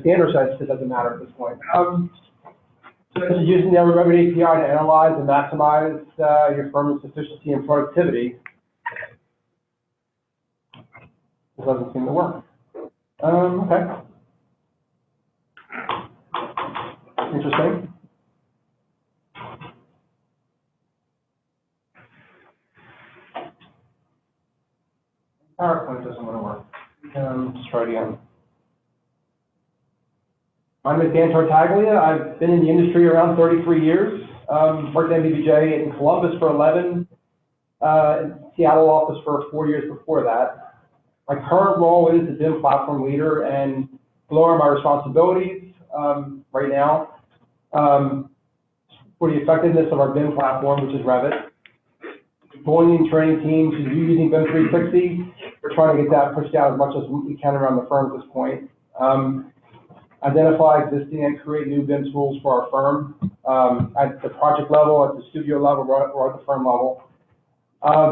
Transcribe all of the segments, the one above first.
standard size, it doesn't matter at this point. So this is using the Revit API to analyze and maximize your firm's efficiency and productivity. It doesn't seem to work. Okay. Interesting. PowerPoint doesn't want to work. Let's try it again. My name is Tartaglia. I've been in the industry around 33 years. Worked at NBBJ in Columbus for 11, Seattle office for 4 years before that. My current role is the BIM platform leader, and below are my responsibilities right now for the effectiveness of our BIM platform, which is Revit. Employing and training teams who are using BIM 360. We're trying to get that pushed out as much as we can around the firm at this point. Identify existing and create new BIM tools for our firm at the project level, at the studio level, or at the firm level.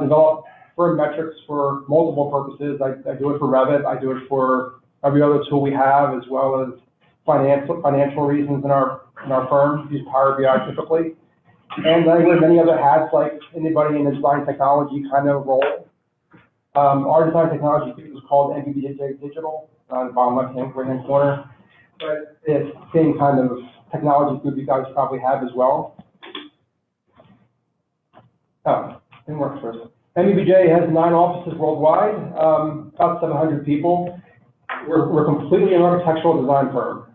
Develop firm metrics for multiple purposes. I do it for Revit. I do it for every other tool we have, as well as financial reasons in our firm. Use Power BI typically. And I wear many other hats, like anybody in the design technology kind of role. Our design technology is called NBBJ Digital, on the bottom left-hand right-hand corner. But it's the same kind of technology group you guys probably have as well. Oh, didn't work first. NBBJ has 9 offices worldwide, about 700 people. We're completely an architectural design firm.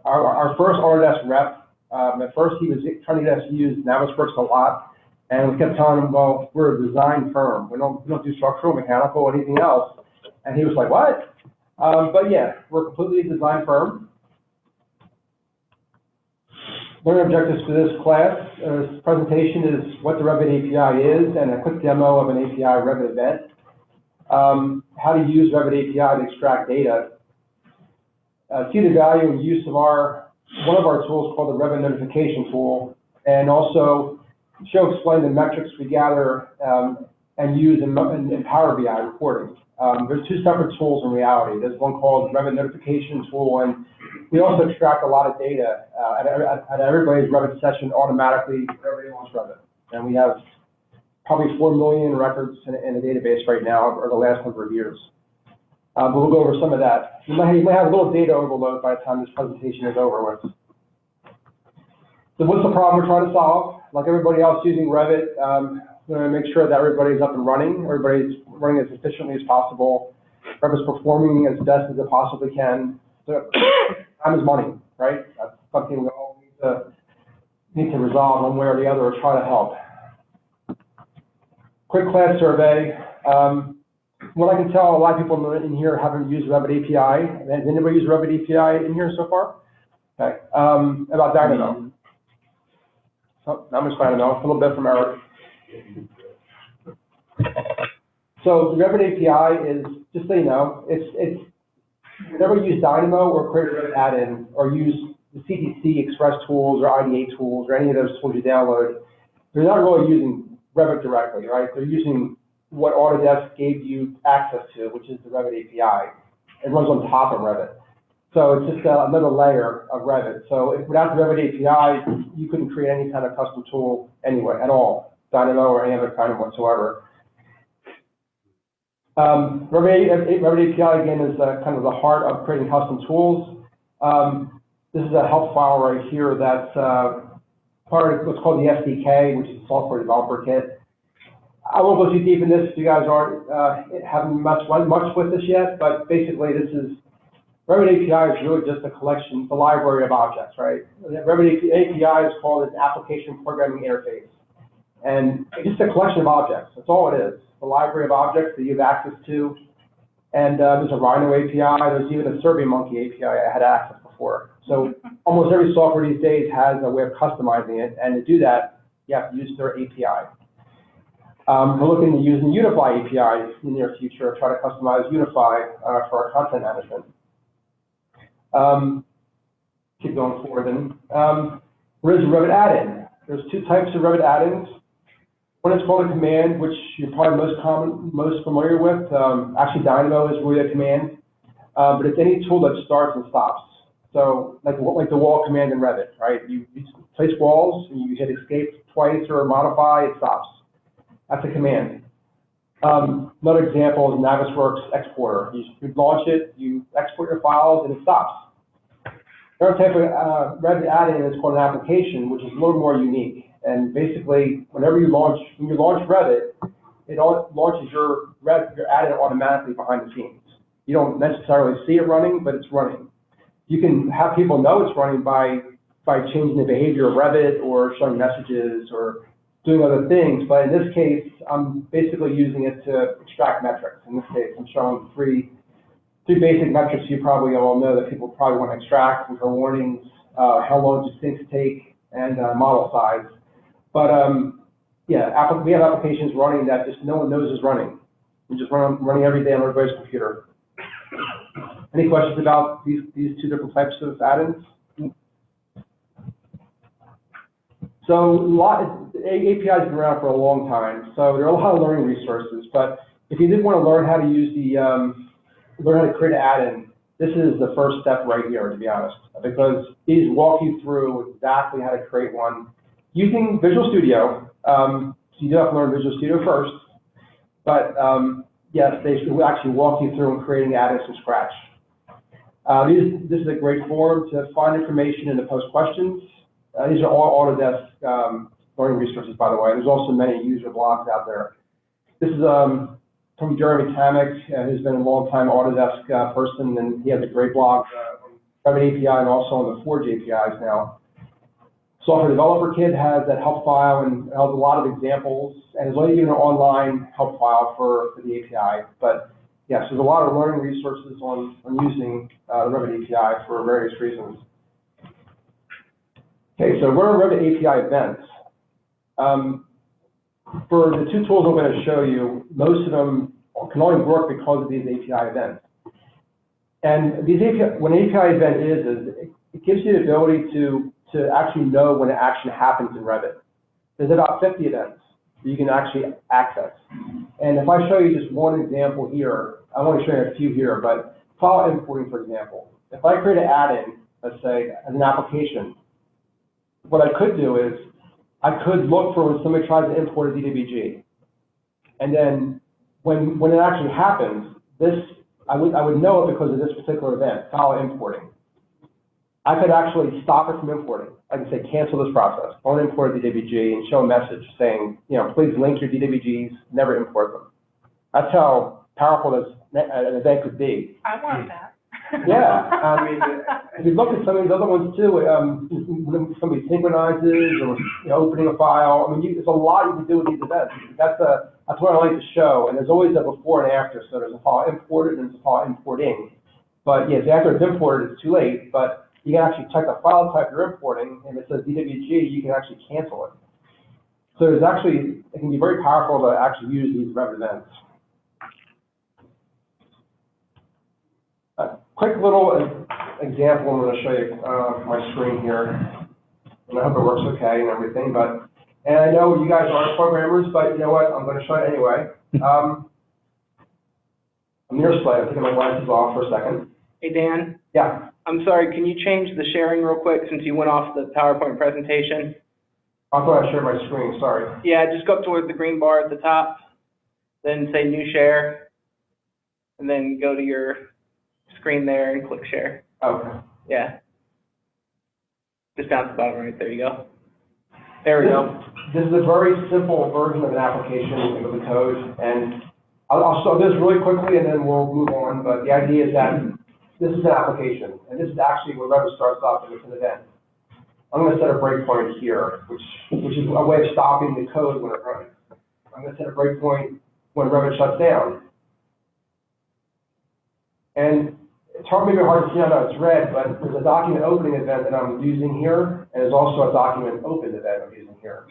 Our first Autodesk rep, at first he was trying to get us to use Navisworks a lot, and we kept telling him, well, we're a design firm. We don't do structural, mechanical, or anything else. And he was like, what? But yeah, we're completely a design firm. Learning objectives for this class, this presentation is what the Revit API is and a quick demo of an API Revit event. How to use Revit API to extract data. See the value and use of one of our tools called the Revit notification tool, and also explain the metrics we gather and use in Power BI reporting. There's 2 separate tools in reality. There's one called the Revit notification tool, and we also extract a lot of data at everybody's Revit session automatically. Everybody wants Revit, and we have probably 4 million records in the database right now over the last number of years. But we'll go over some of that. You might have a little data overload by the time this presentation is over with. So what's the problem we're trying to solve? Like everybody else using Revit, we're going to make sure that everybody's up and running. Everybody's running as efficiently as possible. Revit's performing as best as it possibly can. So time is money, right? That's something we all need to resolve one way or the other, or try to help. Quick class survey. What I can tell, a lot of people in here haven't used Revit API. Has anybody used Revit API in here so far? Okay. About Dynamo. Oh, not much Dynamo, a little bit from Eric. So the Revit API is, just so you know, it's whenever you use Dynamo or create a Revit add-in or use the CTC Express tools or IDA tools or any of those tools you download, they're not really using Revit directly, right? They're using what Autodesk gave you access to, which is the Revit API. It runs on top of Revit. So it's just another layer of Revit. So without the Revit API, you couldn't create any kind of custom tool anyway, at all, Dynamo or any other kind of whatsoever. Revit API, again, is kind of the heart of creating custom tools. This is a help file right here that's part of what's called the SDK, which is the Software Developer Kit. I won't go too deep in this if you guys aren't haven't much with this yet, but basically this is, Revit API is really just a collection, the library of objects, right? Revit API is called an application programming interface. And it's just a collection of objects, that's all it is. The library of objects that you have access to. And there's a Rhino API, there's even a SurveyMonkey API I had access before. So almost every software these days has a way of customizing it, and to do that, you have to use their API. We're looking to use the Unify API in the near future, try to customize Unify for our content management. Keep going forward then. Where's the Revit add-in? There's 2 types of Revit add-ins. One is called a command, which you're probably most familiar with. Actually, Dynamo is really a command. but it's any tool that starts and stops. So like the wall command in Revit, right? You place walls, and you hit escape twice or modify, it stops. That's a command. Another example is Navisworks Exporter. You launch it, you export your files, and it stops. Another type of Revit add-in is called an application, which is a little more unique. And basically, when you launch Revit, it launches your add-in automatically behind the scenes. You don't necessarily see it running, but it's running. You can have people know it's running by changing the behavior of Revit or showing messages or doing other things. But in this case, I'm basically using it to extract metrics. In this case, I'm showing three basic metrics you probably all know that people probably want to extract, which are warnings, how long do things take, and model size. But yeah, we have applications running that just no one knows is running. We just running every day on everybody's computer. Any questions about these two different types of add-ins? So APIs have been around for a long time, so there are a lot of learning resources. But if you did want to learn how to use learn how to create an add-in, this is the first step right here, to be honest, because these walk you through exactly how to create one using Visual Studio. So you do have to learn Visual Studio first, but yes, they will actually walk you through in creating add-ins from scratch. This is a great forum to find information and to post questions. These are all Autodesk learning resources, by the way. There's also many user blogs out there. This is from Jeremy Kamek, who's been a long-time Autodesk person, and he has a great blog on Revit API and also on the Forge APIs now. Software Developer Kit has that help file and has a lot of examples, and there's even an online help file for the API. But yes, there's a lot of learning resources on using the Revit API for various reasons. Okay, so what are Revit API events? For the two tools I'm going to show you, most of them can only work because of these API events. And these what an API event is it gives you the ability to actually know when an action happens in Revit. There's about 50 events that you can actually access. And if I show you just one example here, I want to show you a few here, but file importing, for example. If I create an add-in, let's say, as an application, what I could do is I could look for when somebody tries to import a DWG. And then when it actually happens, I would know it because of this particular event, file importing. I could actually stop it from importing. I can say, cancel this process. Don't import a DWG and show a message saying, please link your DWGs, never import them. That's how powerful an event could be. I want that. Yeah, I mean, if you look at some of these other ones too, when somebody synchronizes or opening a file, I mean, there's a lot you can do with these events. That's what I like to show, and there's always a before and after. So there's a file imported and there's a file importing. But yes, after it's imported, it's too late. But you can actually check the file type you're importing, and if it says DWG, you can actually cancel it. So it can be very powerful to actually use these Revit events. A quick little example I'm going to show you my screen here. And I hope it works okay and everything. And I know you guys aren't programmers, but you know what? I'm going to show it anyway. I'm near slide. I think my glasses off for a second. Hey, Dan. Yeah. I'm sorry, can you change the sharing real quick since you went off the PowerPoint presentation? I thought I shared my screen, sorry. Yeah, just go up towards the green bar at the top, then say new share, and then go to your screen there and click share. Okay. Yeah. Just down to the bottom right, there you go. There we go. This is a very simple version of an application of the code, and I'll show this really quickly and then we'll move on, but the idea is that this is an application, and this is actually where Revit starts off, and it's an event. I'm going to set a breakpoint here, which is a way of stopping the code when it runs. I'm going to set a breakpoint when Revit shuts down. And it's maybe hard to see how it's red, but there's a document opening event that I'm using here, and there's also a document open event I'm using here.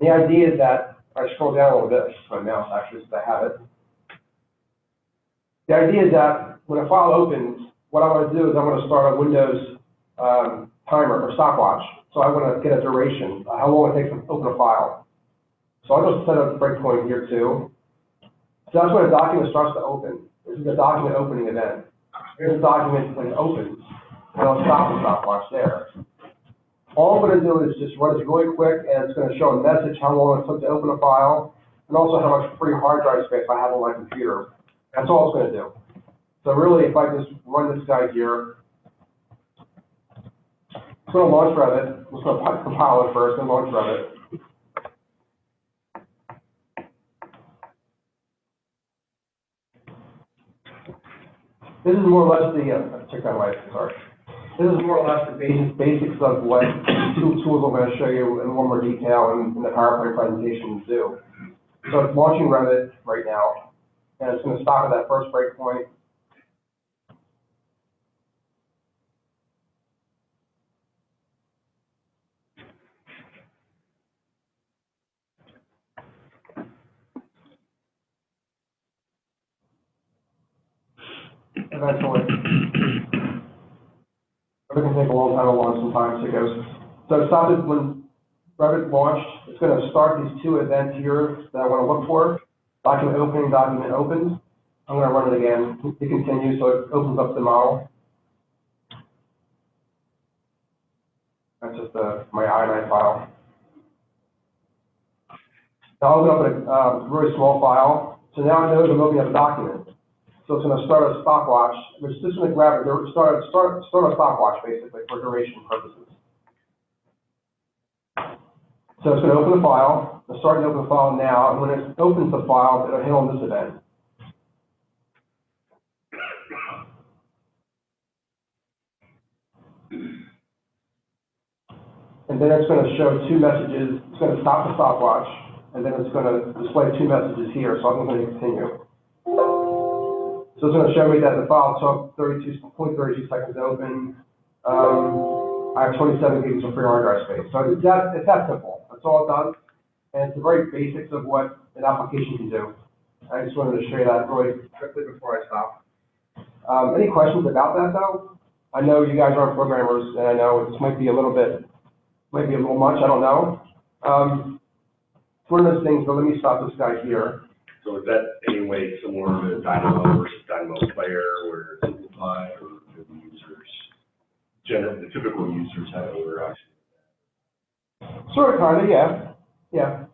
And the idea is that, I scroll down a little bit, my mouse actually, so I have it. The idea is that when a file opens, what I want to do is I want to start a Windows timer or stopwatch. So I want to get a duration, how long it takes to open a file. So I'll just set a breakpoint here too. So that's when a document starts to open. This is a document opening event. here's the document when it opens, and I'll stop the stopwatch there. All I'm going to do is just run this really quick, and it's going to show a message how long it took to open a file, and also how much free hard drive space I have on my computer. That's all it's going to do. So really, if I just run this guy here, it's going to launch Revit. It's going to compile it first and launch Revit. This is more or less the, check that light, sorry. This is more or less the basics of what two tools I'm going to show you in more detail in the PowerPoint presentation do. So it's launching Revit right now, and it's going to stop at that first breakpoint. Eventually. It can take a long time to launch sometimes, it goes. So stop it when Revit launched. It's going to start these two events here that I want to look for. Document opening, document opened. I'm going to run it again to continue, so it opens up the model. That's just my INI file. Now I'll open up a really small file. So now I know I'm opening up a document. So it's going to start a stopwatch, which is just going to grab it, start a stopwatch basically for duration purposes. So it's going to open the file. It's starting to open the file now, and when it opens the file, it'll hit on this event. And then it's going to show two messages. It's going to stop the stopwatch, and then it's going to display two messages here, so I'm going to continue. So it's going to show me that the file took 32 seconds to open. I have 27 gigs of free hard drive space. So it's that simple. That's all it does. And it's the very basics of what an application can do. I just wanted to show you that really quickly before I stop. Any questions about that though? I know you guys aren't programmers, and I know this might be a little much, I don't know. It's one of those things, but let me stop this guy here. So is that any way similar to Dynamo versus Dynamo Player, where it's simplified, or do the users, the typical users have interaction? Sort of, kind of, yeah. Yeah.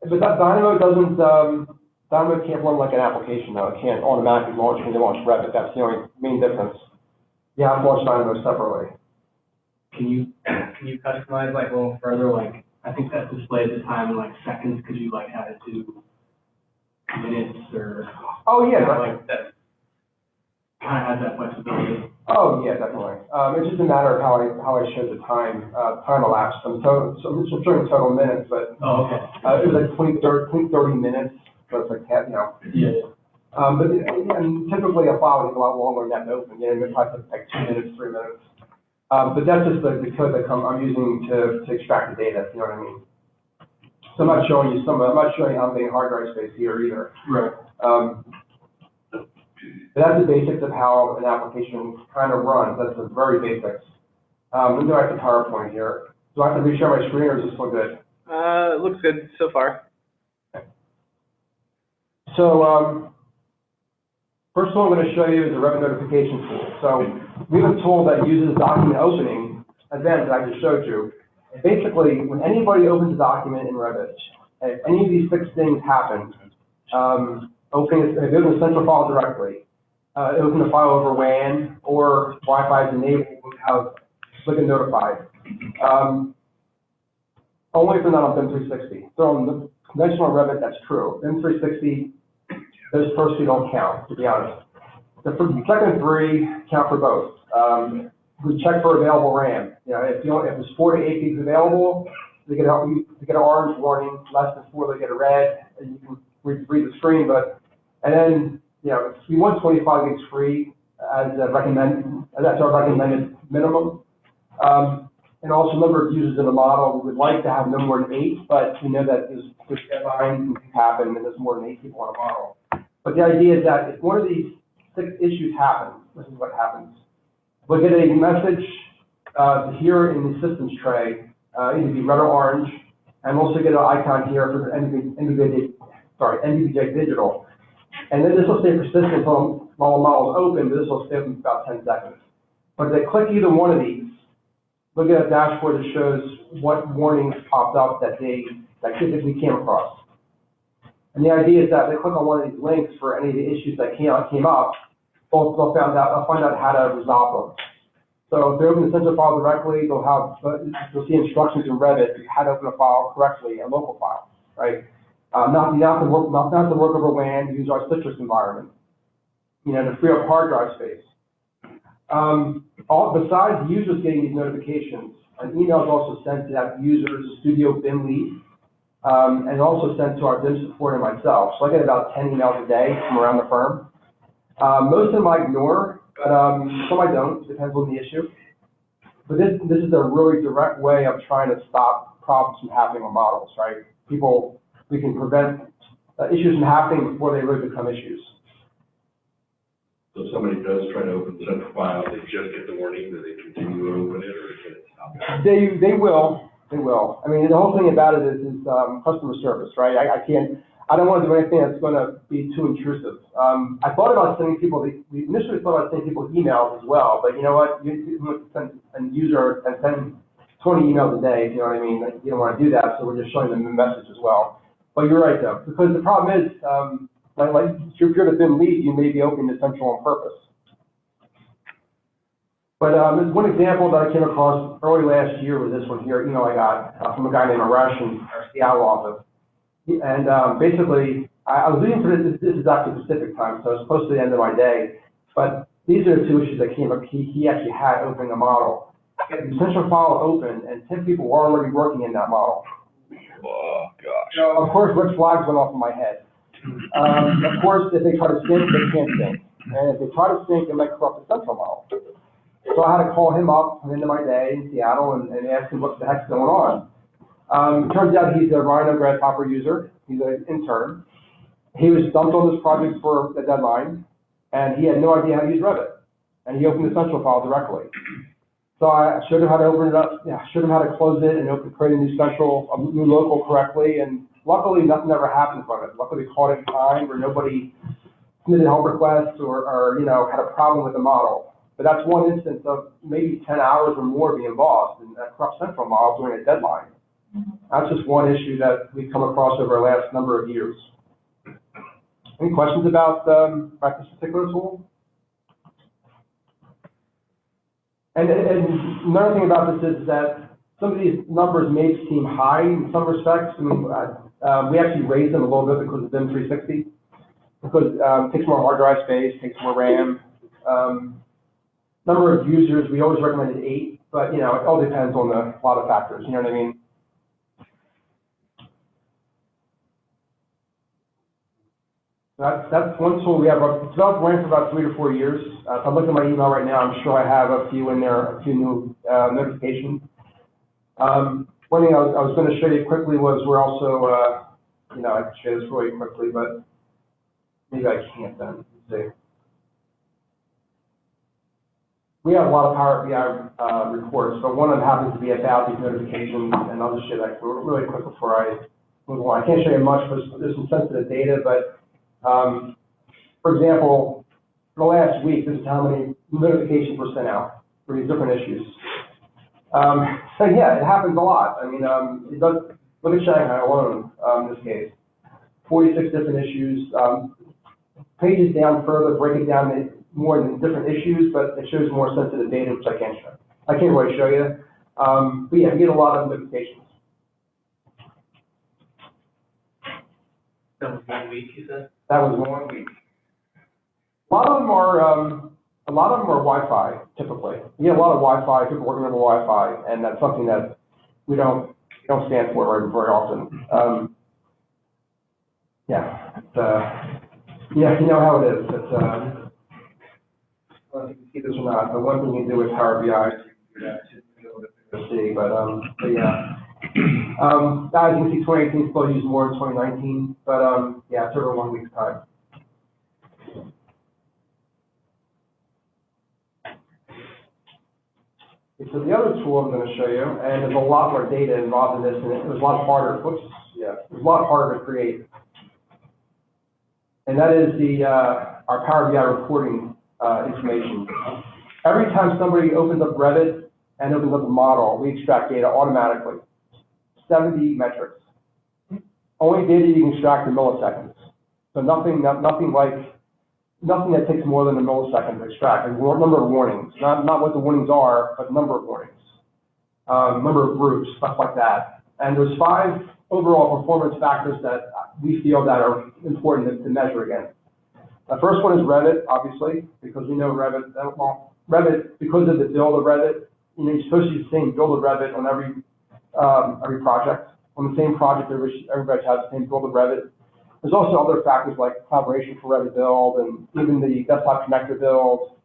But that Dynamo doesn't, Dynamo can't run like an application though. It can't automatically launch when you launch Revit. That's the only main difference. You have to launch Dynamo separately. Can you customize like a little further? Like, I think that displays the time in like seconds. Could you like have it do minutes or? Oh yeah, like that kind of has that flexibility. Oh yeah, definitely. It's just a matter of how I show the time elapsed. I'm showing total minutes, but oh, okay. It was like 20, 30 minutes. So it's like Yeah. But and typically a file is a lot longer than that to open. You know, it might take like 2 minutes, 3 minutes. But that's just the code that I'm using to extract the data. You know what I mean? So I'm not showing you I'm not showing you how many hard drive space here either. Right. But that's the basics of how an application kind of runs. That's the very basics. Let me go back to PowerPoint here. Do I have to reshare my screen, or is this look good? It looks good so far. Okay. So first one I'm going to show you is the Revit notification tool. So we have a tool that uses document opening event that I just showed you. Basically, when anybody opens a document in Revit, if any of these 6 things happen, opening it goes to the central file directly, open the file over WAN or Wi-Fi is enabled, we'll have click and notified. Only if they're not on BIM 360. So on the conventional Revit, that's true. BIM 360, those first 2 don't count, to be honest. The second 3 count for both. We check for available RAM. You know, if there's 4 to 8 gigs available, they get an orange warning. Less than 4, they get a red, and you can read the screen. And then, you know, we want 25 gigs free as that's our recommended minimum. And also number of users in the model, we would like to have no more than 8, but we know that there's deadlines can happen and there's more than 8 people on a model. But the idea is that if one of these 6 issues happens, this is what happens. We'll get a message here in the systems tray, either be red or orange, and we'll also get an icon here for NBBJ digital. And then this will stay persistent until while the model is open, but this will stay open for about 10 seconds. But if they click either one of these, look at a dashboard that shows what warnings popped up that physically came across. And the idea is that they click on one of these links for any of the issues that came up, they'll find out how to resolve them. So if they open the central file directly, they'll see instructions in Revit how to open a file correctly, a local file, right? Not to work over WAN, use our Citrus environment, to free up hard drive space. Besides users getting these notifications, an email is also sent to that user's studio BIM lead, and also sent to our BIM support and myself. So I get about 10 emails a day from around the firm. Most of them I ignore, but some I don't, depends on the issue. But this is a really direct way of trying to stop problems from happening on models, right? We can prevent issues from happening before they really become issues. So if somebody does try to open the central file, they just get the warning that they continue to open it, or can it stop? They will. I mean, the whole thing about it is customer service, right? I don't want to do anything that's going to be too intrusive. I thought about sending people, we initially thought about sending people emails as well, but you know what? You send a user and send 20 emails a day, you know what I mean? You don't want to do that, so we're just showing them the message as well. But you're right, though, because the problem is, if you're the BIM lead, you may be opening the central on purpose. But there's one example that I came across early last year with this one here, email I got from a guy named Arash in our Seattle office. And basically, I was leaving for this is actually Pacific time, so it's close to the end of my day. But these are the two issues that came up. He actually had opening a model. He had the central file open, and 10 people were already working in that model. Oh, gosh. So, of course, red flags went off in my head. Of course, if they try to sync, they can't sync. And if they try to sync, it might corrupt the central model. So I had to call him up at the end of my day in Seattle and ask him what the heck's going on. It turns out he's a Rhino Grasshopper user. He's an intern. He was dumped on this project for the deadline, and he had no idea how to use Revit. And he opened the central file directly. So I showed him how to open it up, showed him how to close it and create a new new local correctly. And luckily, nothing ever happened from it. Luckily, we caught it in time where nobody submitted help requests or had a problem with the model. But that's one instance of maybe 10 hours or more being lost in that corrupt central model during a deadline. That's just one issue that we've come across over the last number of years. Any questions about this particular tool? And another thing about this is that some of these numbers may seem high in some respects. I mean, we actually raised them a little bit because of BIM 360, because it takes more hard drive space, takes more RAM. Number of users, we always recommended 8, but it all depends on a lot of factors. You know what I mean? That's one tool we have. It's developed for about 3 to 4 years. If I look at my email right now, I'm sure I have a few in there, a few new notifications. One thing I was going to show you quickly was we're also, I can show this really quickly, but maybe I can't then. Let's see. We have a lot of Power BI reports, but one of them happens to be about these notifications, and I'll just show that really quick before I move on. I can't show you much, but there's some sensitive data, but for example, for the last week, this is how many notifications were sent out for these different issues. So yeah, it happens a lot. I mean, it does, look at Shanghai alone, in this case. 46 different issues. Pages down further, break it down more than different issues, but it shows more sensitive data, which I can't show. I can't really show you. But yeah, you get a lot of notifications. That was 1 week, you said? That was 1 week. A lot of them are Wi-Fi, typically. We get a lot of Wi-Fi, people working over Wi-Fi, and that's something that we don't stand for very often. Yeah, you know how it is. It's, I don't know if you can see this or not, but one thing you do with Power BI is you do that to see, but yeah. As you can see, 2018 still used more than 2019, but yeah, it's over 1 week's time. Okay, so the other tool I'm going to show you, and there's a lot more data involved in this, and it was a lot harder. It was a lot harder to create. And that is our our Power BI reporting information. Every time somebody opens up Revit and opens up a model, we extract data automatically. 70 metrics. Only data you can extract in milliseconds. So nothing that takes more than a millisecond to extract. A number of warnings, not what the warnings are, but number of warnings, number of groups, stuff like that. And there's 5 overall performance factors that we feel that are important to measure against. The first one is Revit, obviously, because we know Revit. Well, Revit, because of the build of Revit, you're supposed to use the same build of Revit on every project. On the same project, everybody has the same build of Revit. There's also other factors like collaboration for Revit build and even the desktop connector build.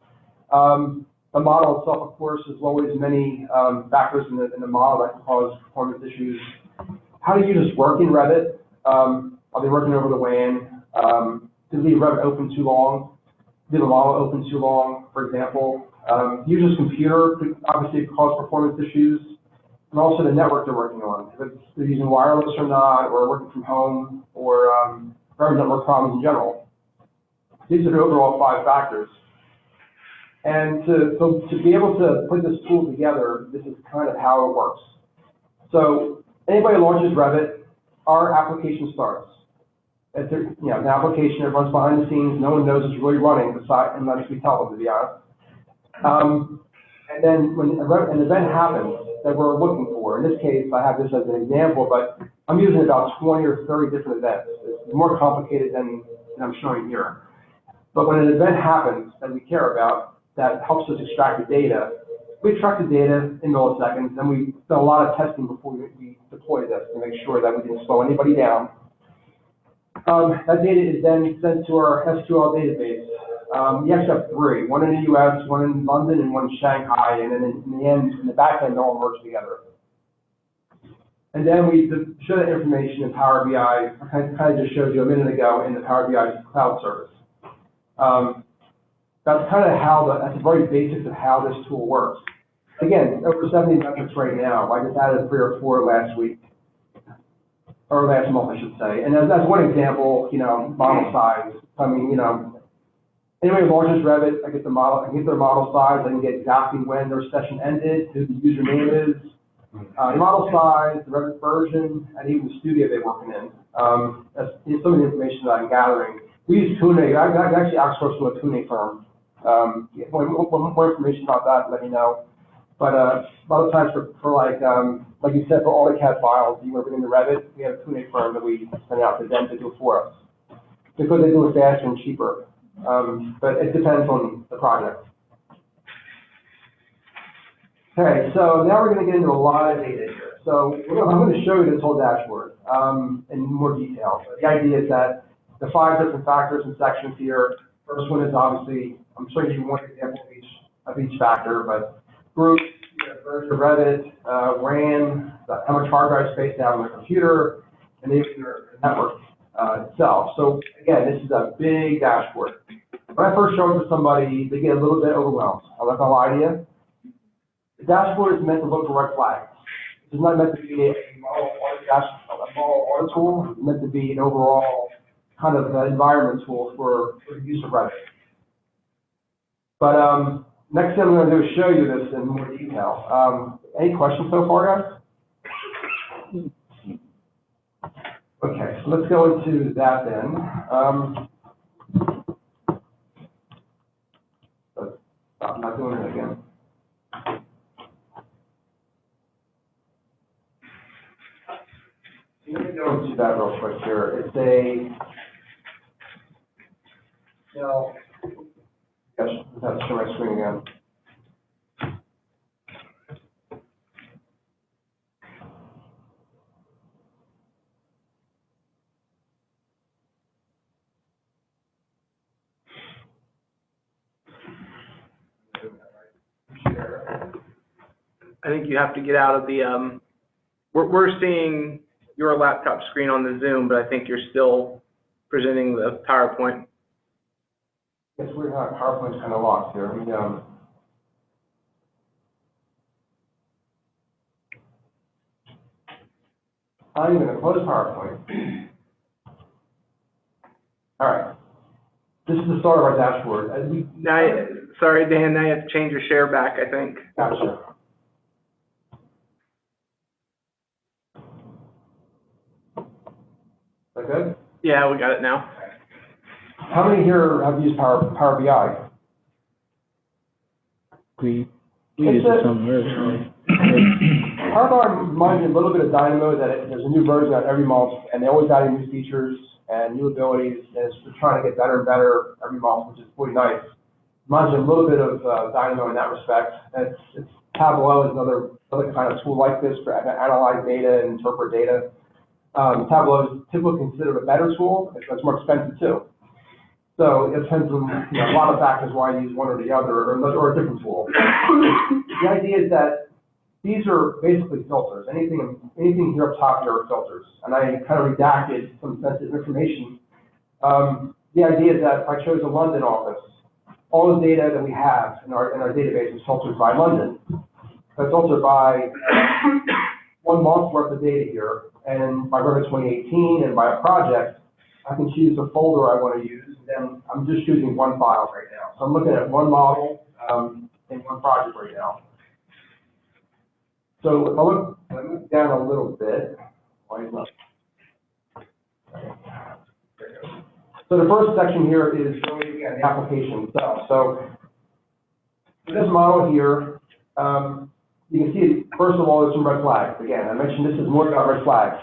The model itself, of course, there's always many factors in the model that can cause performance issues. How do users work in Revit? Are they working over the WAN? Does the Revit open too long? Did the model open too long, for example? User's computer could obviously cause performance issues. And also the network they're working on, if they're using wireless or not, or working from home, or Revit network problems in general. These are the overall 5 factors. And to be able to put this tool together, this is kind of how it works. So anybody launches Revit, our application starts. It's an application that runs behind the scenes. No one knows it's really running, unless we tell them, to be honest. And then when an event happens that we're looking for, in this case, I have this as an example, but I'm using about 20 or 30 different events. It's more complicated than I'm showing here. But when an event happens that we care about, that helps us extract the data, we extract the data in milliseconds, and we do a lot of testing before we deploy this to make sure that we didn't slow anybody down. That data is then sent to our SQL database. We actually have 3, one in the US, one in London, and one in Shanghai, and then in the end, in the back end, they all merge together. And then we show that information in Power BI, I kind of just showed you a minute ago in the Power BI cloud service. That's kind of that's the very basics of how this tool works. Again, over 70 metrics right now. I just added 3 or 4 last week, or last month, I should say. And that's one example, model size. I mean, anybody who launches Revit, I get their model size, I can get exactly when their session ended, who the username is, the model size, the Revit version, and even the studio they're working in. That's some of the information that I'm gathering. We use Pune. I actually outsourced to a Pune firm. More information about that, let me know. But a lot of times for like you said, for all the CAD files, you work in the Revit, we have a Pune firm that we send out to them to do it for us, because they do it faster and cheaper. But it depends on the project. Okay, so now we're going to get into a lot of data here. So I'm going to show you this whole dashboard in more detail. The idea is that the 5 different factors and sections here. First one is obviously, I'm showing you one example of each factor, but groups, version of Revit, WAN, how much hard drive space they have on their computer, and even your network itself. So again, this is a big dashboard. When I first show it to somebody, they get a little bit overwhelmed. I'm not gonna lie to you. The dashboard is meant to look for red flags. It's not meant to be a model audit tool. It's meant to be an overall kind of environment tool for the use of Revit. But next thing I'm going to do is show you this in more detail. Any questions so far, guys? Okay, so let's go into that then. I'm not doing it again. Let me go into that real quick here. It's gosh, I have to show my screen again. I think you have to get out of the, we're seeing your laptop screen on the Zoom, but I think you're still presenting the PowerPoint. Yes, we're not. PowerPoint's kind of locked here. I'm going to close PowerPoint. All right. This is the start of our dashboard. Sorry, Dan, now you have to change your share back, I think. Gotcha. Is that good? Yeah, we got it now. How many here have used Power BI? We use it somewhere, so. Power BI reminds me a little bit of Dynamo, that there's a new version out every month, and they always add new features and new abilities, and it's trying to get better and better every month, which is really nice. Reminds me a little bit of Dynamo in that respect. It's Tableau is another kind of tool like this for analyze data and interpret data. Tableau is typically considered a better tool. It's more expensive too. So it depends on a lot of factors why you use one or the other, or a different tool. The idea is that these are basically filters. Anything here up top here are filters. And I kind of redacted some sensitive information. The idea is that if I chose a London office, all the data that we have in our database is filtered by London. It's filtered by 1 month worth of data here, and by Revit 2018 and by a project, I can choose the folder I want to use. And I'm just choosing one file right now. So I'm looking at one model in one project right now. So if I move down a little bit, why is not? So the first section here is really the application itself. So this model here, you can see, first of all, there's some red flags. Again, I mentioned this is more about red flags.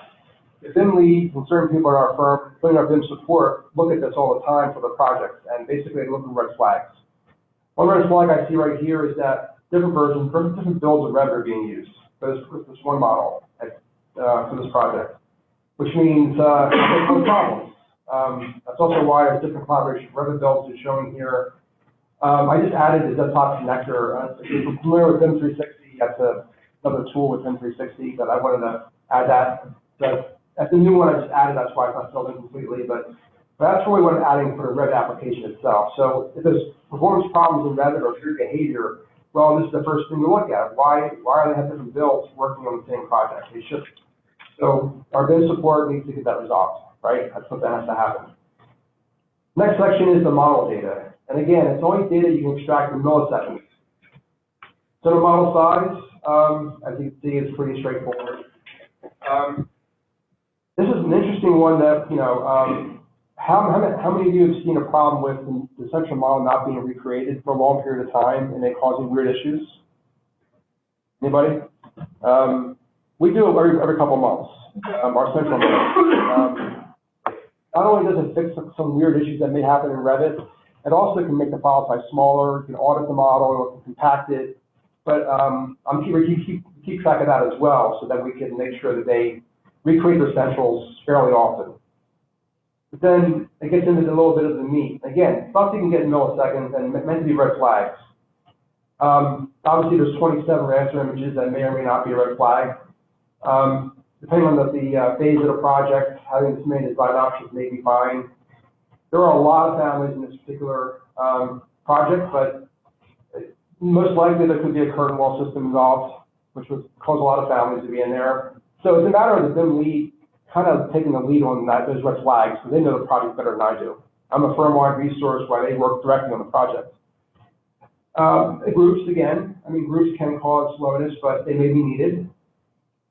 The BIM leads and certain people in our firm, including our BIM support, look at this all the time for the projects, and basically look for red flags. One red flag I see right here is that different versions, different builds of Revit are being used for this one model for this project, which means there's no problems. That's also why there's different collaboration. Revit builds is showing here. I just added the desktop connector. If you're familiar with BIM 360, that's another tool with BIM 360, but I wanted to add that. That's the new one I just added. That's why it's not filled in completely, but that's really what I'm adding for the Revit application itself. So if there's performance problems in Revit or weird behavior, well, this is the first thing we look at. Why are they have different builds working on the same project? They should. So our BIM support needs to get that resolved, right? That's what that has to happen. Next section is the model data. And again, it's only data you can extract in milliseconds. So the model size, as you can see, is pretty straightforward. This is an interesting one that, how many of you have seen a problem with the central model not being recreated for a long period of time and it causing weird issues? Anybody? We do it every couple of months, our central model. Not only does it fix some weird issues that may happen in Revit, it also can make the file size smaller, you can audit the model, or compact it, but we keep track of that as well so that we can make sure that they recreate their centrals fairly often. But then it gets into a little bit of the meat. Again, stuff you can get in milliseconds and meant to be red flags. Obviously, there's 27 raster images that may or may not be a red flag. Depending on the phase of the project, having this many design options may be fine. There are a lot of families in this particular project, but most likely there could be a curtain wall system involved, which would cause a lot of families to be in there. So it's a matter of the BIM lead kind of taking the lead on those red flags, because they know the project better than I do. I'm a firm-wide resource while they work directly on the project. Groups, again, groups can cause slowness, but they may be needed.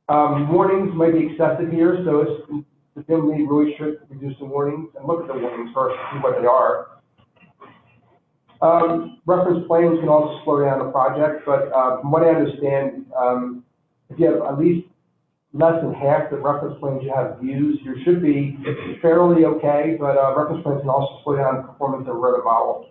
Warnings might be excessive here, so the BIM lead really should reduce the warnings and look at the warnings first to see what they are. Reference planes can also slow down the project, but from what I understand, if you have at least less than half the reference planes you have views, you should be fairly okay, but reference planes can also slow down the performance of a Revit model.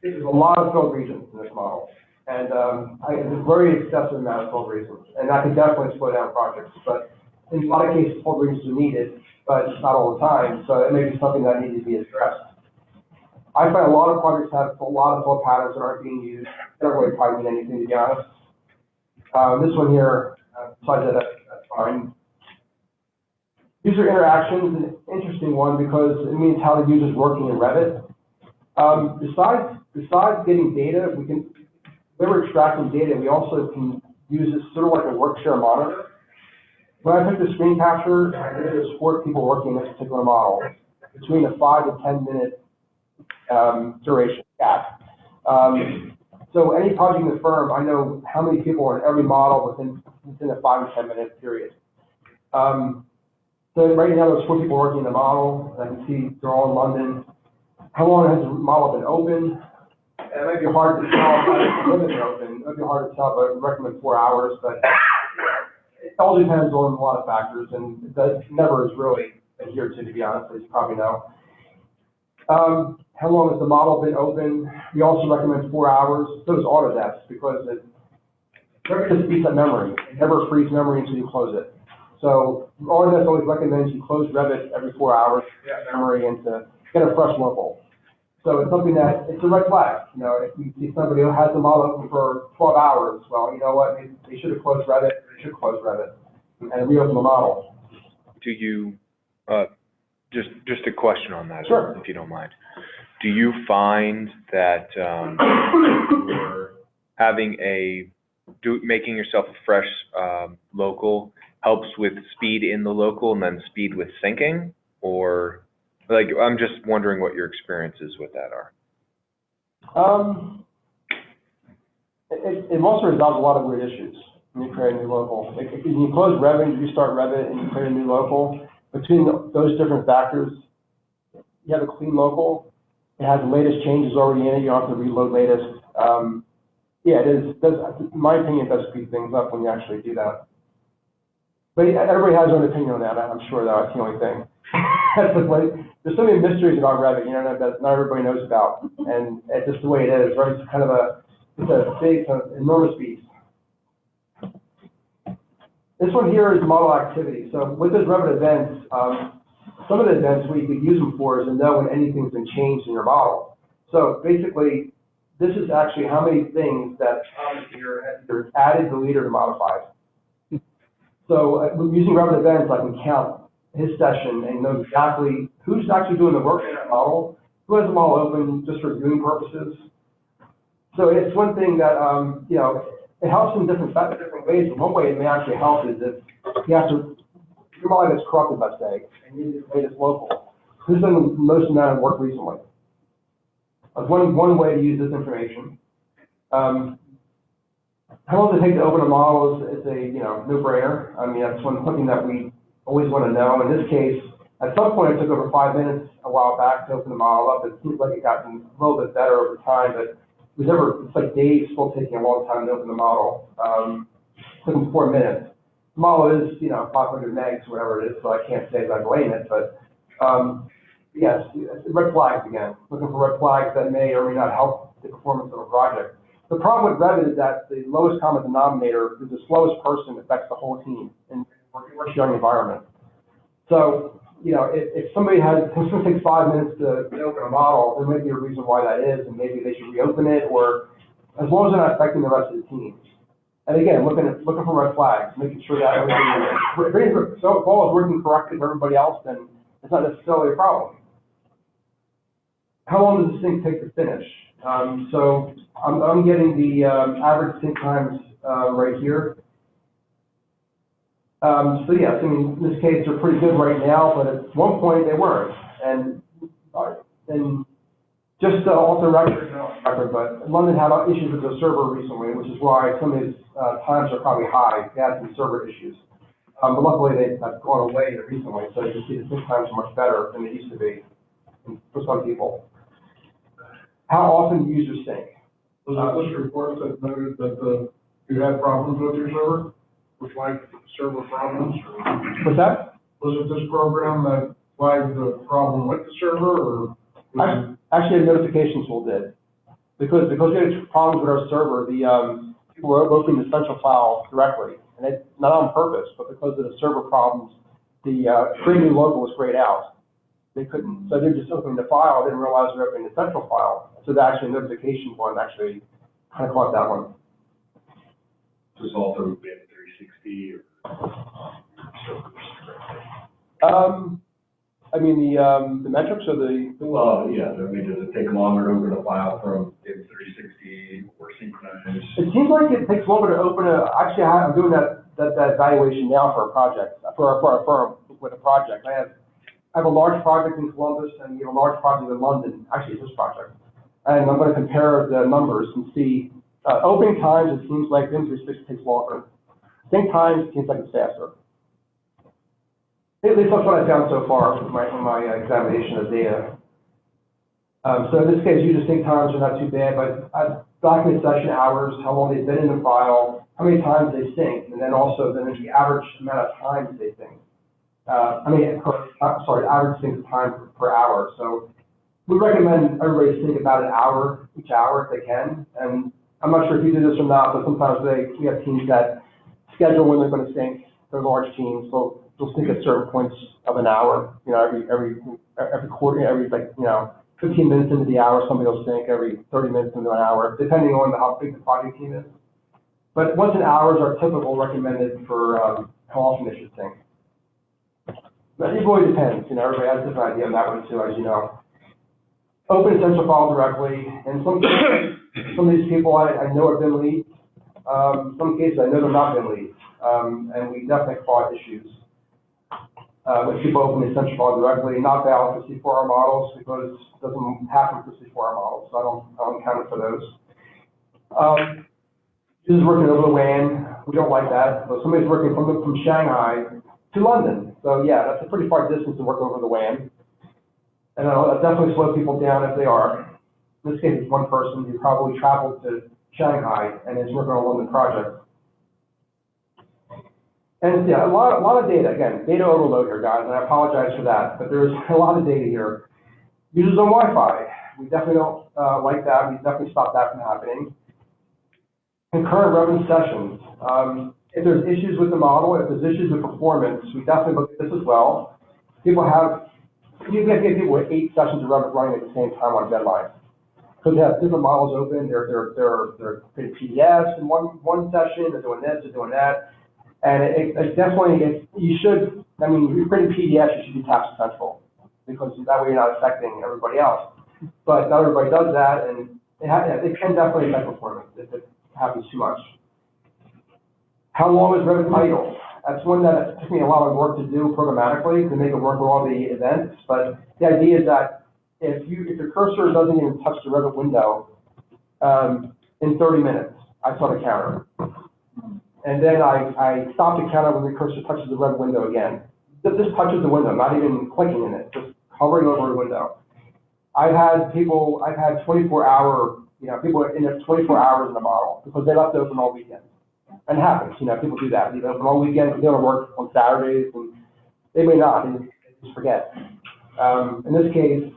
There's a lot of filled regions in this model, and it's a very excessive amount of filled regions, and that can definitely slow down projects, but in a lot of cases, filled regions are needed, but not all the time, so it may be something that needs to be addressed. I find a lot of projects have a lot of fill patterns that aren't being used. They don't really probably mean anything, to be honest. This one here, besides that, that's fine. User interactions is an interesting one because it means how the user's working in Revit. Besides getting data, when we're extracting data, we also can use this sort of like a work share monitor. When I took the screen capture, I did support people working in this particular model. between a 5 to 10 minute duration gap. So any project in the firm, I know how many people are in every model within a 5 to 10 minute period. So right now there's 4 people working in the model, and I can see they're all in London. How long has the model been open? It might be hard to tell when it's open. It might be hard to tell, but I recommend 4 hours, but it all depends on a lot of factors, and that never is really adhered to be honest, as you probably know. How long has the model been open? We also recommend 4 hours. Those Autodesks, because Revit just beats up memory. It never frees memory until you close it. So Autodesk always recommends you close Revit every 4 hours to get memory and to get a fresh local. So it's something that, it's a red flag. You know, if you see somebody who has the model open for 12 hours, well, you know what, they should have closed Revit, they should close Revit and reopen the model. Do you, just a question on that, Sure. if you don't mind. Do you find that you're having making yourself a fresh local helps with speed in the local and then speed with syncing? Or, like, I'm just wondering what your experiences with that are. It also resolves a lot of weird issues when you create a new local. Like, if you close Revit, you restart Revit, and you create a new local, between those different factors, you have a clean local. It has the latest changes already in it. You don't have to reload latest. Yeah, in my opinion, it does speed things up when you actually do that. But everybody has their own opinion on that. I'm sure that's the only thing. There's so many mysteries about Revit, you know, that not everybody knows about, and it's just the way it is. Right? It's kind of it's a big, enormous beast. This one here is model activity. So with those Revit events, some of the events what you could use them for is to know when anything's been changed in your model. So basically, this is actually how many things that Thomas here has either added, deleted, or modified. So using Revit events, I can count his session and know exactly who's actually doing the work in that model, who has the model open just for viewing purposes. So it's one thing that, you know, it helps in different ways. But one way it may actually help is if you have to, your model gets corrupted, let's say, and you need the latest local. Who's done the most amount of work recently? That's one way to use this information. How long does it take to open a model is a, you know, no-brainer. I mean, that's something that we always want to know. In this case, at some point it took over 5 minutes a while back to open the model up. It seems like it got a little bit better over time, but it's like days still taking a long time to open the model. It took them 4 minutes. The model is, you know, 500 megs, whatever it is, so I can't say that I blame it, but yes, red flags again. Looking for red flags that may or may not help the performance of a project. The problem with Revit is that the lowest common denominator is the slowest person affects the whole team in a sharing environment. So, you know, if somebody it's going to take 5 minutes to open a model, there may be a reason why that is, and maybe they should reopen it, or as long as they're not affecting the rest of the team. And again, looking for red flags, making sure that everything, so if all is working correctly for everybody else, then it's not necessarily a problem. How long does this thing take to finish? So I'm getting the average sync times right here. So yes, I mean, in this case, they're pretty good right now, but at one point they weren't. And just to alter record, but London had issues with the server recently, which is why some of these times are probably high. They had some server issues. But luckily they have gone away recently, so you can see the sync times are much better than they used to be for some people. How often do users sync? Was this report that noted that you had problems with your server? Which flagged server problems? What's that? Was it this program that flagged the problem with the server, or? Actually, a notification tool did. Because we had problems with our server, the people were opening the central file directly, and it, not on purpose, but because of the server problems, the creating local was grayed out. They couldn't, so they're just opening the file, didn't realize they're opening the central file. So the actual notification one actually kind of caught that one. Does all through BIM 360 or? I mean, the metrics or the. Well, yeah, I mean, does it take longer to open a file from BIM 360 or synchronize? It seems like it takes longer to open actually I'm doing that evaluation now for a project, for our firm with a project. I I have a large project in Columbus and you have a large project in London, actually it's this project. And I'm going to compare the numbers and see, opening times, it seems like BIM 360 takes longer. Sync times, it seems like it's faster. At least that's what I found so far from my examination of data. So in this case, usually sync times are not too bad, but document session hours, how long they've been in the file, how many times they sync, and then also then there's the average amount of times they sync. Average sync time per hour. So we recommend everybody sync about an hour each hour if they can. And I'm not sure if you do this or not, but sometimes we have teams that schedule when they're going to sync. They're large teams, so they'll sync at certain points of an hour. You know, every quarter, 15 minutes into the hour, somebody will sync every 30 minutes into an hour, depending on how big the project team is. But once an hour is our typical recommended for how often they should sync. But it really depends. You know, everybody has a different idea on that one too, as you know. Open essential file directly, and some of these people I know are BIM leads. Some cases I know they're not BIM leads, and we definitely caught issues when people open the essential file directly, not valid for C4R models because it doesn't happen for C4R models, so I don't count it for those. This is working over the WAN. We don't like that. So somebody's working from Shanghai to London. So yeah, that's a pretty far distance to work over the WAN. And that definitely slows people down if they are. In this case, it's one person who probably traveled to Shanghai and is working on a London project. And yeah, a lot of data. Again, data overload here, guys, and I apologize for that, but there's a lot of data here. Users on Wi-Fi. We definitely don't like that. We definitely stop that from happening. Concurrent Revit sessions. If there's issues with the model, if there's issues with performance, we definitely look at this as well. You can get people with 8 sessions of Revit running at the same time on a deadline. Because they have different models open, they're creating PDFs in one session, they're doing this, they're doing that. And it's definitely, you're creating PDFs, you should be task central. Because that way you're not affecting everybody else. But not everybody does that, and it can definitely affect performance if it happens too much. How long is Revit idle? That's one that took me a lot of work to do programmatically to make it work with all the events. But the idea is that if your cursor doesn't even touch the Revit window, in 30 minutes, I start a counter. And then I stop the counter when the cursor touches the Revit window again. This touches the window, not even clicking in it, just hovering over the window. I've had 24-hour, people in there 24 hours in the model because they left it open all weekend. And it happens, people do that. They open all weekend, they don't work on Saturdays, and they may not, they just forget. In this case,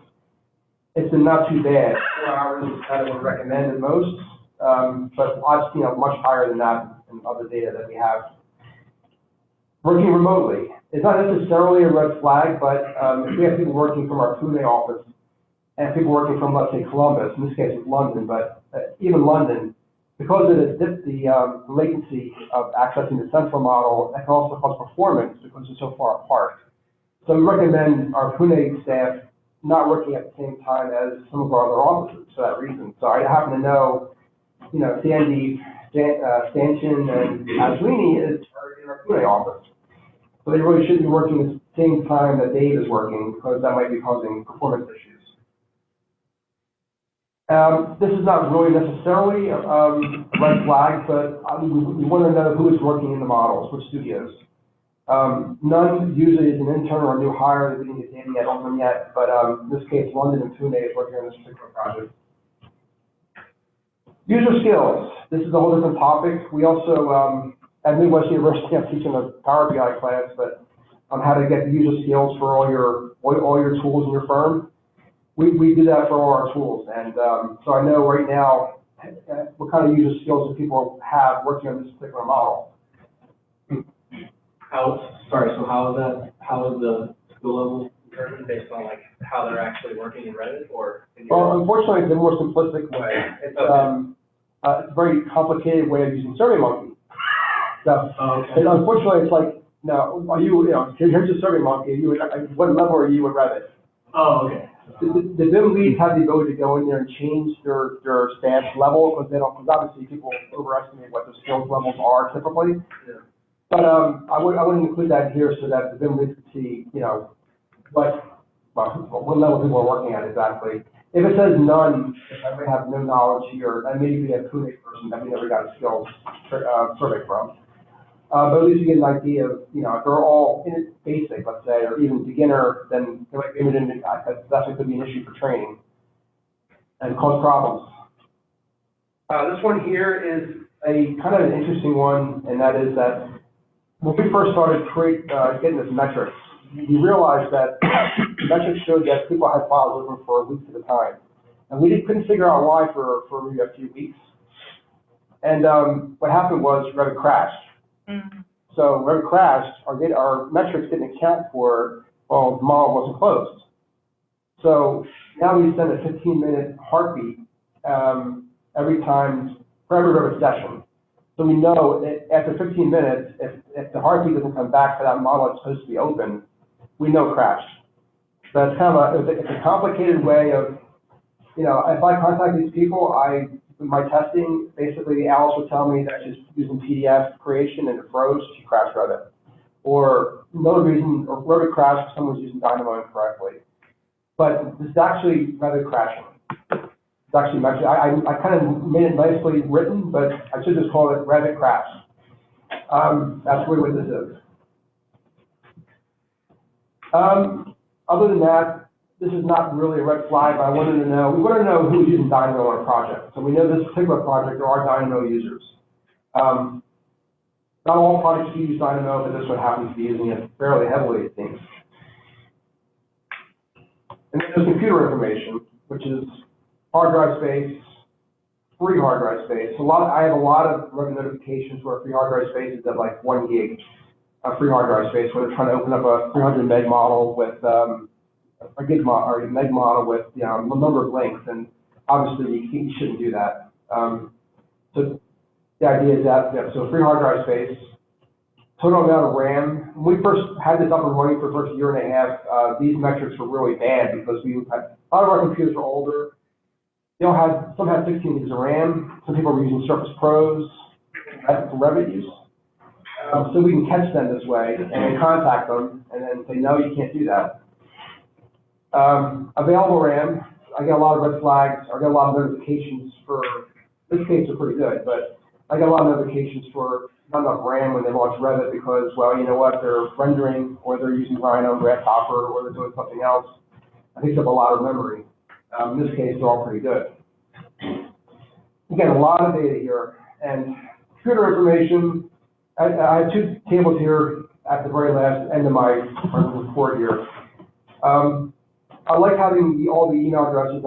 it's been not too bad. 4 hours is kind of what we recommend at most, but I've seen much higher than that in other data that we have. Working remotely. It's not necessarily a red flag, but if we have people working from our Pune office and people working from, let's say, Columbus, in this case it's London, but even London, because of the latency of accessing the central model, that can also cause performance because it's so far apart. So we recommend our Pune staff not working at the same time as some of our other offices for that reason. So I happen to know, Sandy, Stanchion, and Ashwini are in our Pune office. So they really shouldn't be working at the same time that Dave is working because that might be causing performance issues. This is not really necessarily a red flag, but we want to know who is working in the models, which studios. None usually is an intern or a new hire that we didn't get data yet on them yet, but in this case, London and Pune is working on this particular project. User skills. This is a whole different topic. We also, at Midwest University, I'm teaching a Power BI class, but on how to get the user skills for all your tools in your firm. We do that for all our tools, and so I know right now what kind of user skills do people have working on this particular model. So how is the skill level determined based on how they're actually working in Revit or? Well, unfortunately, it's a more simplistic way. It's a very complicated way of using SurveyMonkey. So, unfortunately, it's like, now, here's your SurveyMonkey. What level are you in Revit? Oh, okay. The BIM leads have the ability to go in there and change their staff's level because obviously people overestimate what the skills levels are typically. Yeah. But I wouldn't include that here so that the BIM leads could see, what level people are working at exactly. If it says none, I may have no knowledge here, that may be a Pune person that we never got a skills survey from. But at least you get an idea of, if they're all in it basic, let's say, or even beginner, then they might be limited, that definitely could be an issue for training and cause problems. This one here is a kind of an interesting one, and that is that when we first started getting this metrics, we realized that metrics showed that people had files open for weeks at a time. And we couldn't figure out why for maybe a few weeks. And what happened was Revit crashed. Mm-hmm. So Revit crashed, our metrics didn't account for, the model wasn't closed. So now we send a 15-minute heartbeat every time for every Revit session. So we know that after 15 minutes, if the heartbeat doesn't come back for that model that's supposed to be open, we know crashed. So it's kind of it's a complicated way of, if I contact these people, in my testing, basically Alice would tell me that she's using PDF creation and it froze, she crashed Revit. Or another reason, or Revit crashed, someone was using Dynamo incorrectly. But this is actually Revit crashing. It's actually, I kind of made it nicely written, but I should just call it Revit crash. That's really what this is. Other than that, this is not really a red flag, but we want to know who's using Dynamo on a project. So we know this particular project, there are Dynamo users. Not all projects use Dynamo, but this one happens to be using it fairly heavily, it seems. And then there's computer information, which is hard drive space, free hard drive space. I have a lot of Revit notifications where free hard drive space is at like 1 gig. Free hard drive space, where they're trying to open up a 300 meg model with a gig model or a meg model with a number of links, and obviously you shouldn't do that. So the idea is that so free hard drive space, total amount of RAM. When we first had this up and running for the first year and a half, these metrics were really bad because a lot of our computers are older. Some had 16 gigs of RAM. Some people were using Surface Pros for Revit use. So we can catch them this way and then contact them and then say, no, you can't do that. Available RAM, I get a lot of red flags, I get a lot of notifications for, in this case they're pretty good, but I get a lot of notifications for not enough RAM when they launch Revit because, well, you know what, they're rendering or they're using Rhino, Grasshopper, or they're doing something else. I think they have a lot of memory. In this case, they're all pretty good. Again, a lot of data here, and computer information. I have two tables here at the very last end of my report here. I like having all the email addresses.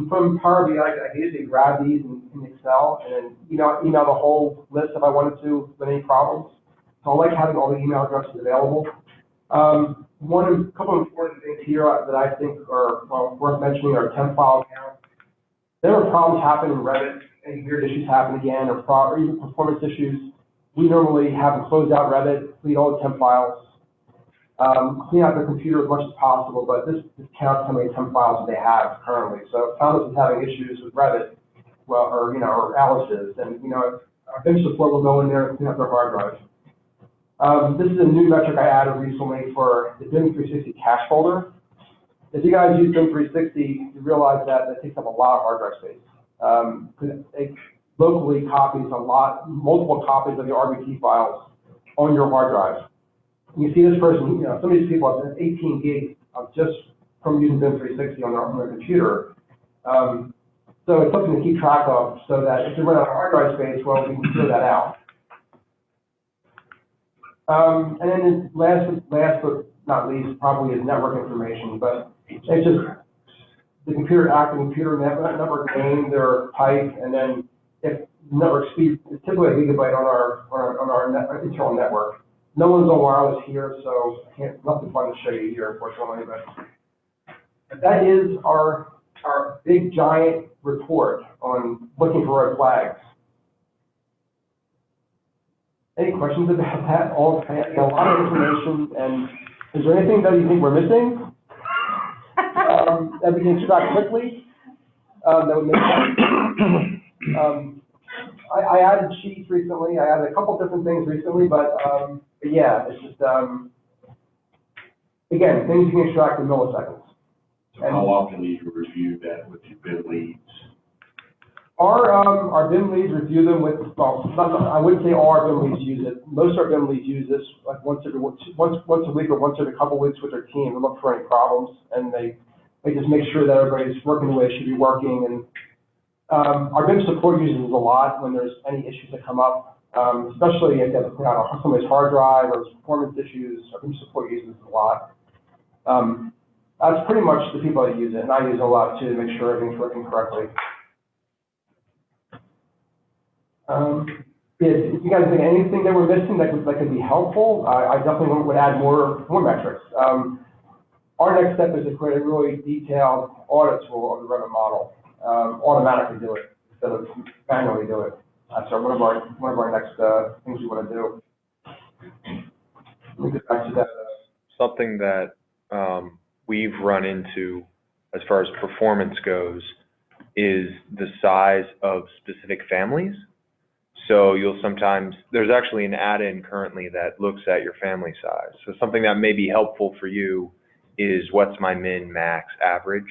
From Power BI, I can usually grab these in Excel and then email the whole list if I wanted to with any problems. So I like having all the email addresses available. A couple of important things here that I think are worth mentioning are temp file count. There are problems happen in Revit, any weird issues happen again, or even performance issues. We normally have them close out Revit, delete all the temp files, clean out their computer as much as possible, but this counts how many temp files they have currently. So if Thomas is having issues with Revit, or Alice is, then, our bench support will go in there and clean up their hard drive. This is a new metric I added recently for the BIM 360 cache folder. If you guys use BIM 360, you realize that it takes up a lot of hard drive space. It locally copies multiple copies of your RBT files on your hard drive. You see this person, some of these people have 18 gigs of just from using BIM 360 on their computer. So it's something to keep track of so that if you run out of hard drive space, well, we can clear that out. And then last but not least, probably is network information, but it's just the active computer network name, their type, and then if network speed is typically a gigabyte on our internal network. No one's on wireless here, so nothing fun to show you here, unfortunately. But that is our big giant report on looking for red flags. Any questions about that? A lot of information, and is there anything that you think we're missing that we can extract quickly that would make sense? I added sheets recently. I added a couple different things recently, but yeah, it's just Again, things you can extract in milliseconds. So how often do you review that with your bid leads? Our BIM leads review them with, well, I wouldn't say all our BIM leads use it. Most of our BIM leads use this like once a week or once every couple of weeks with their team to look for any problems, and they just make sure that everybody's working the way it should be working. And our BIM support uses it a lot when there's any issues that come up, especially if somebody's hard drive or performance issues. Our BIM support uses it a lot. That's pretty much the people that use it, and I use it a lot too to make sure everything's working correctly. If you guys think anything that we're missing that could be helpful, I definitely would add more metrics. Our next step is to create a really detailed audit tool of the Revit model, automatically do it instead of manually do it. That's one of our next things we want to do. Let me get back to that. Something that we've run into as far as performance goes is the size of specific families. So you'll sometimes, there's actually an add-in currently that looks at your family size. So something that may be helpful for you is what's my min, max, average.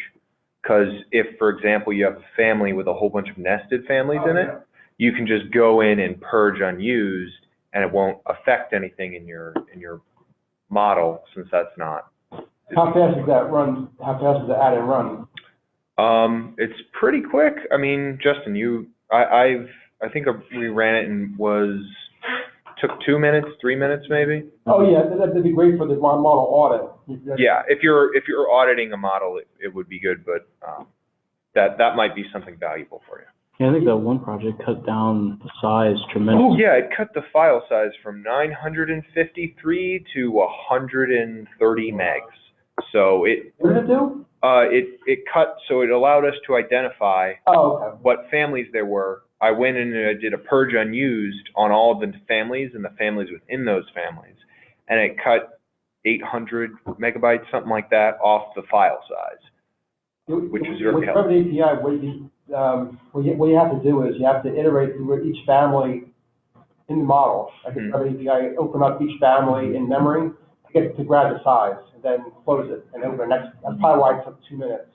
Because if, for example, you have a family with a whole bunch of nested families in it, you can just go in and purge unused, and it won't affect anything in your model, since that's not. How fast does that run? How fast does the add-in run? It's pretty quick. I mean, Justin, I think we ran it and took 2 minutes, 3 minutes maybe. Oh yeah, that'd be great for the model audit. Yeah, if you're auditing a model, it would be good, but that might be something valuable for you. Yeah, I think that one project cut down the size tremendously. Yeah, it cut the file size from 953 to 130 megs. So What did it do? It cut, so it allowed us to identify what families there were. I went in and I did a purge unused on all of the families and the families within those families, and it cut 800 megabytes, something like that, off the file size, which is very helpful. With Revit API, what you have to do is you have to iterate through each family in the model. Like in Revit API, open up each family in memory to grab the size, and then close it, and open the next. That's probably why it took 2 minutes.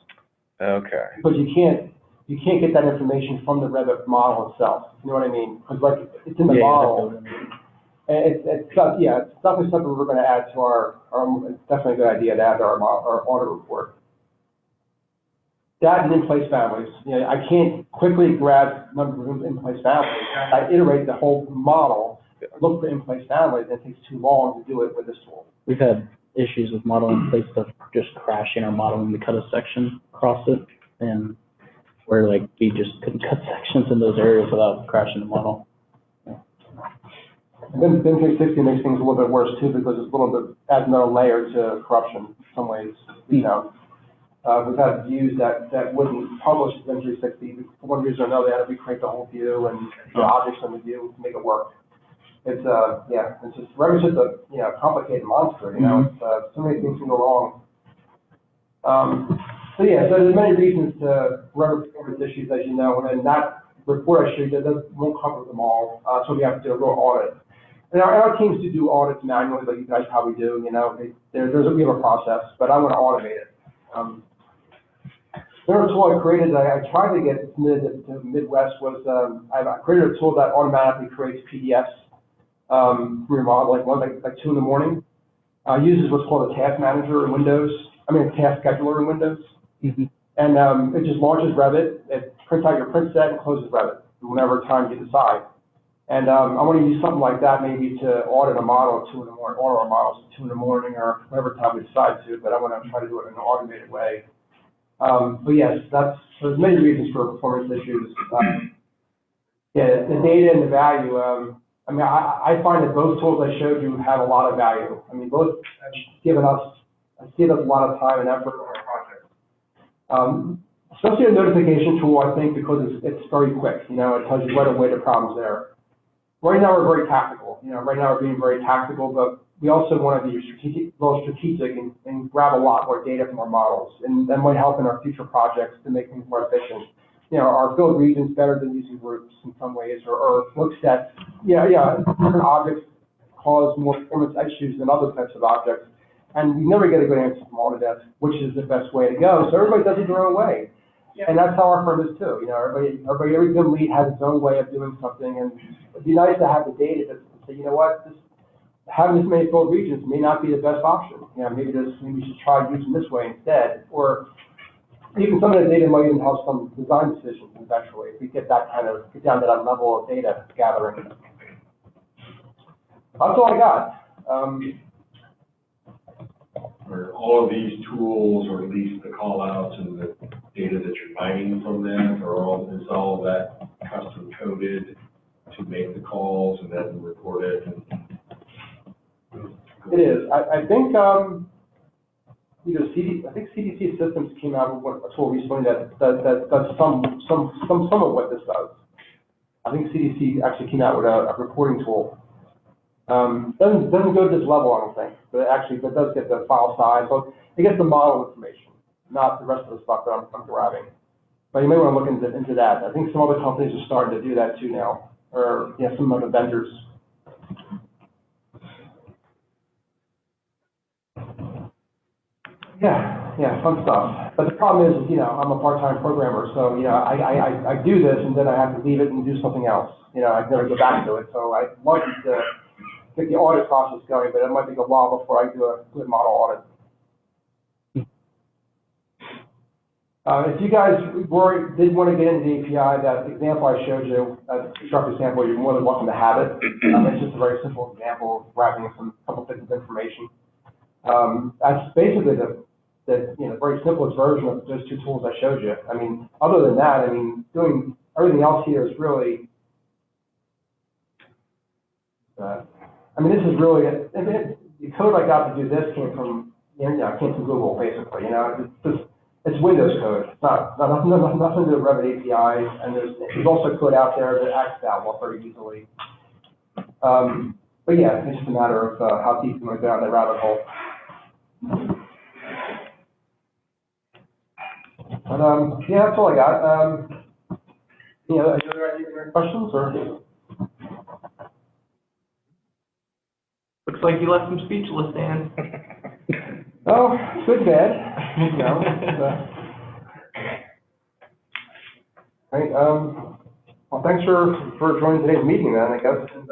Okay. Because you can't get that information from the Revit model itself. You know what I mean? Because like it's in the model. And it's definitely something we're going to add to our. It's definitely a good idea to add to our audit report. That and in-place families. You know, I can't quickly grab number of in-place families. I iterate the whole model, look for in-place families, and it takes too long to do it with this tool. We've had issues with model in place stuff just crashing our model when we cut a section across it, and where like we just couldn't cut sections in those areas without crashing the model. And then BIM 360 makes things a little bit worse too, because it's a little bit adds another layer to corruption in some ways. You know, we've had views that wouldn't publish BIM 360 for one reason or another. They had to recreate the whole view and the objects in the view to make it work. It's it's just Revit's just a complicated monster. You know, it's, so many things can go wrong. So there's many reasons to Revit performance issues, as you know, and that report I showed you won't cover them all. So we have to do a real audit. And our teams do audits manually, like you guys probably do. You know, we have a process, but I want to automate it. Another tool I created that I tried to get submitted to Midwest was I created a tool that automatically creates PDFs for your model, like 2 in the morning. Uses what's called a task manager in Windows. I mean, a task scheduler in Windows. And it just launches Revit. It prints out your print set and closes Revit whenever time you decide. And I want to use something like that maybe to audit a model at 2 in the morning, or our models at 2 in the morning, or whatever time we decide to. But I want to try to do it in an automated way. But yes, there's many reasons for performance issues. The data and the value. I mean, I find that both tools I showed you have a lot of value. I mean, both have given us a lot of time and effort on our project. Especially a notification tool, I think, because it's very quick. You know, it tells you right away the problem's there. Right now, we're very tactical. You know, right now we're being very tactical, but we also want to be strategic and grab a lot more data from our models, and that might help in our future projects to make things more efficient. You know, our field region's better than using groups in some ways, or look sets. Different objects cause more performance issues than other types of objects, And you never get a good answer from Autodesk, which is the best way to go, so everybody does it their own way. And that's how our firm is too, you know, every good lead has its own way of doing something, and it'd be nice to have the data to say, you know what, having this many filled regions may not be the best option. You know, maybe we should try using this way instead, or even some of the data might even help some design decisions eventually, if we get down to that level of data gathering. That's all I got. Are all of these tools, or at least the call outs and the data that you're mining from them, is all of that custom coded to make the calls and then report it? It is. I think, I think CDC Systems came out with a tool recently that does some of what this does. I think CDC actually came out with a reporting tool. Doesn't go to this level, I don't think, but it does get the file size, so it gets the model information, not the rest of the stuff that I'm grabbing. But you may want to look into that. I think some other companies are starting to do that too now, or some other vendors. Yeah, fun stuff. But the problem is, I'm a part-time programmer, so, I do this and then I have to leave it and do something else. I never go back to it, so I'd love to get the audit process going, but it might take a while before I do a good model audit. If you guys did want to get into the API, that example I showed you, a sharp example, you're more than welcome to have it. It's just a very simple example of wrapping a couple bits of information. That's basically the very simplest version of those two tools I showed you. I mean, other than that, doing everything else here is really, this is really, the code I got to do this came from Google, basically. It's Windows code. It's nothing to do with Revit APIs, and there's also code out there that acts that well very easily. But yeah, it's just a matter of how deep you want to go down that rabbit hole. But that's all I got. Are there any questions or? Looks like you left them speechless, Dan. Oh, good, bad. Right, well, thanks for joining today's meeting, then, I guess. And,